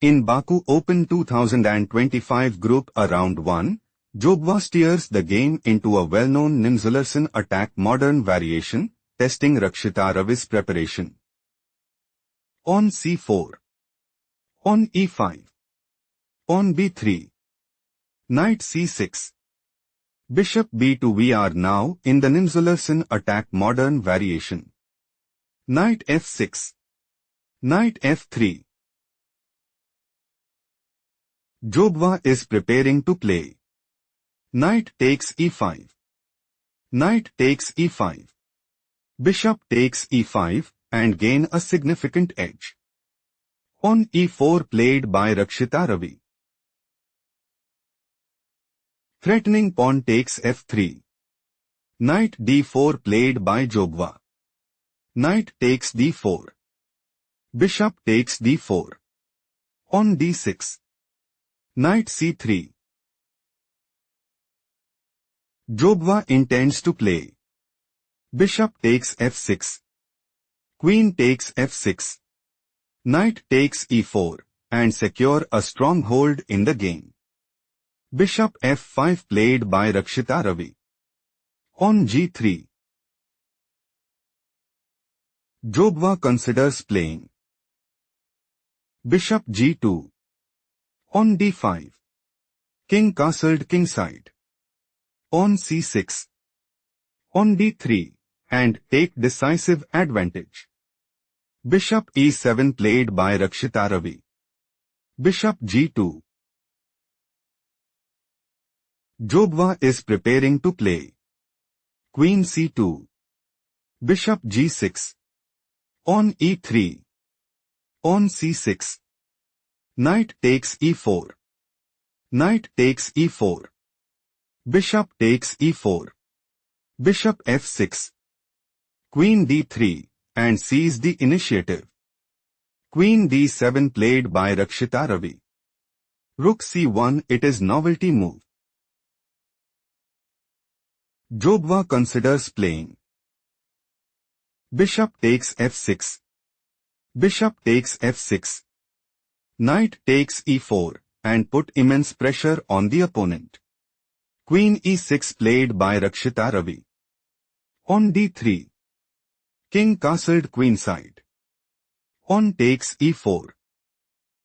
In Baku Open 2025 Group A Round 1, Jobava steers the game into a well-known Magnuscarlsen attack modern variation, testing Rakshitta Ravi's preparation. On c4. On e5. On b3. Knight c6. Bishop b2. We are now in the Magnuscarlsen attack modern variation. Knight f6. Knight f3. Jobava is preparing to play. Knight takes e5. Knight takes e5. Bishop takes e5 and gain a significant edge. On e4 played by Rakshitta Ravi. Threatening pawn takes f3. Knight d4 played by Jobava. Knight takes d4. Bishop takes d4. On d6. Knight c3. Jobava intends to play. Bishop takes f6. Queen takes f6. Knight takes e4 and secure a stronghold in the game. Bishop f5 played by Rakshitta Ravi. On g3. Jobava considers playing. Bishop g2. On d5. King castled kingside. On c6. On d3 and take decisive advantage. Bishop e7 played by Rakshitta Ravi. Bishop g2. Jobava is preparing to play. Queen c2. Bishop g6. On e3. On c6. Knight takes e4. Knight takes e4. Bishop takes e4. Bishop f6. Queen d3 and seize the initiative. Queen d7 played by Rakshitta Ravi. Rook c1. It is novelty move. Jobava considers playing. Bishop takes f6. Bishop takes f6. Knight takes e4 and put immense pressure on the opponent. Queen e6 played by Rakshitta Ravi. On d3. King castled queenside. On takes e4.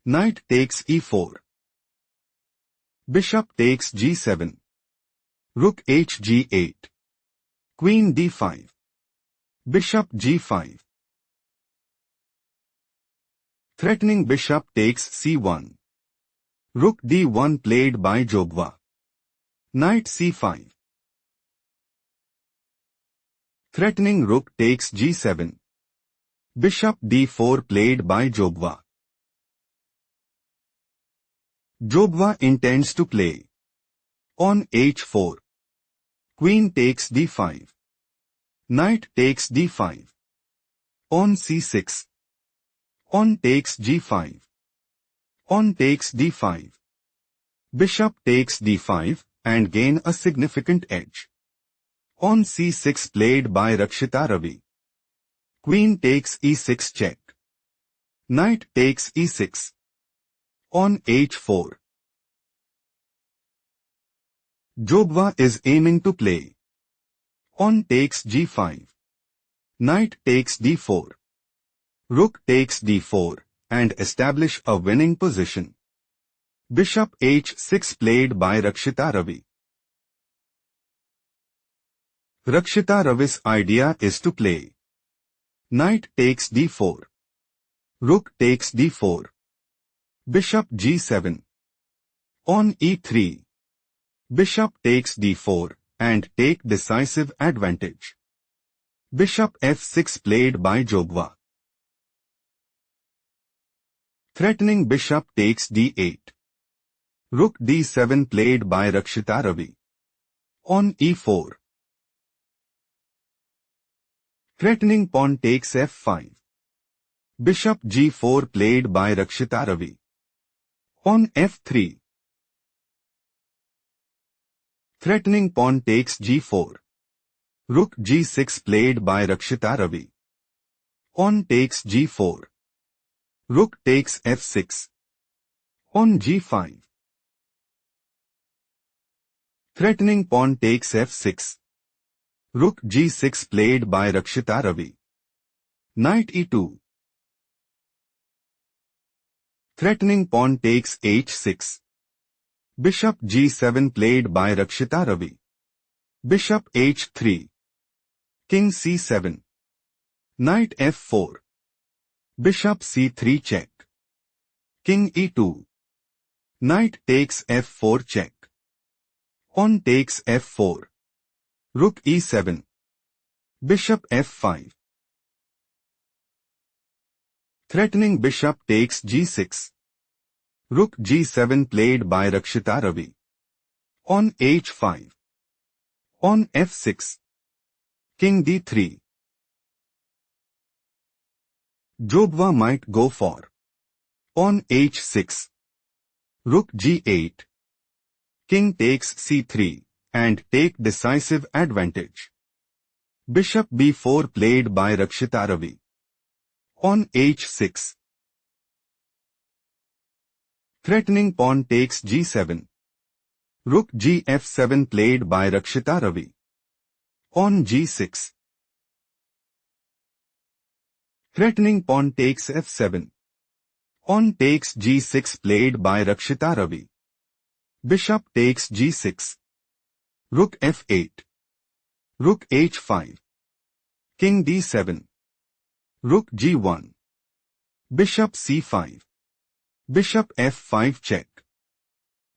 Knight takes e4. Bishop takes g7. Rook hg8. Queen d5. Bishop g5. Threatening bishop takes c1. Rook d1 played by Jobava. Knight c5. Threatening rook takes g7. Bishop d4 played by Jobava. Jobava intends to play. On h4. Queen takes d5. Knight takes d5. On c6. On takes g5. On takes d5. Bishop takes d5 and gain a significant edge. On c6 played by Rakshitta Ravi. Queen takes e6 check. Knight takes e6. On h4. Jobava is aiming to play. On takes g5. Knight takes d4. Rook takes d4 and establish a winning position. Bishop h6 played by Rakshitta Ravi. Rakshitta Ravi's idea is to play. Knight takes d4. Rook takes d4. Bishop g7. On e3. Bishop takes d4 and take decisive advantage. Bishop f6 played by Jobava. Threatening bishop takes d8. Rook d7 played by Rakshitta Ravi. On e4. Threatening pawn takes f5. Bishop g4 played by Rakshitta Ravi. On f3. Threatening pawn takes g4. Rook g6 played by Rakshitta Ravi. On takes g4. Rook takes f6. On g5. Threatening pawn takes f6. Rook g6 played by Rakshitta Ravi. Knight e2. Threatening pawn takes h6. Bishop g7 played by Rakshitta Ravi. Bishop h3. King c7. Knight f4. Bishop c3 check. King e2. Knight takes f4 check. Pawn takes f4. Rook e7. Bishop f5. Threatening bishop takes g6. Rook g7 played by Rakshitta Ravi. On h5. On f6. King d3. Jobava might go for. On h6. Rook g8. King takes c3 and take decisive advantage. Bishop b4 played by Rakshitta Ravi. On h6. Threatening pawn takes g7. Rook gf7 played by Rakshitta Ravi. On g6. Threatening pawn takes f7. Pawn takes g6 played by Rakshitta Ravi. Bishop takes g6. Rook f8. Rook h5. King d7. Rook g1. Bishop c5. Bishop f5 check.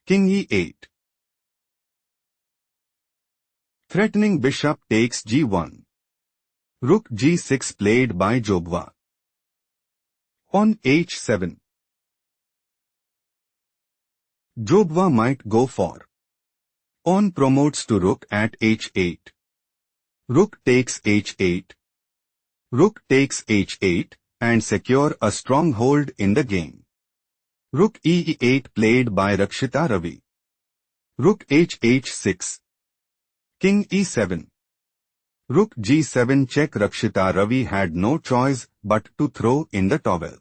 King e8. Threatening bishop takes g1. Rook g6 played by Jobava. On h7. Jobava might go for. Pawn promotes to rook at h8. Rook takes h8. Rook takes h8 and secure a stronghold in the game. Rook e8 played by Rakshitta Ravi. Rook h6. King e7. Rook g7 check. Rakshitta Ravi had no choice but to throw in the towel.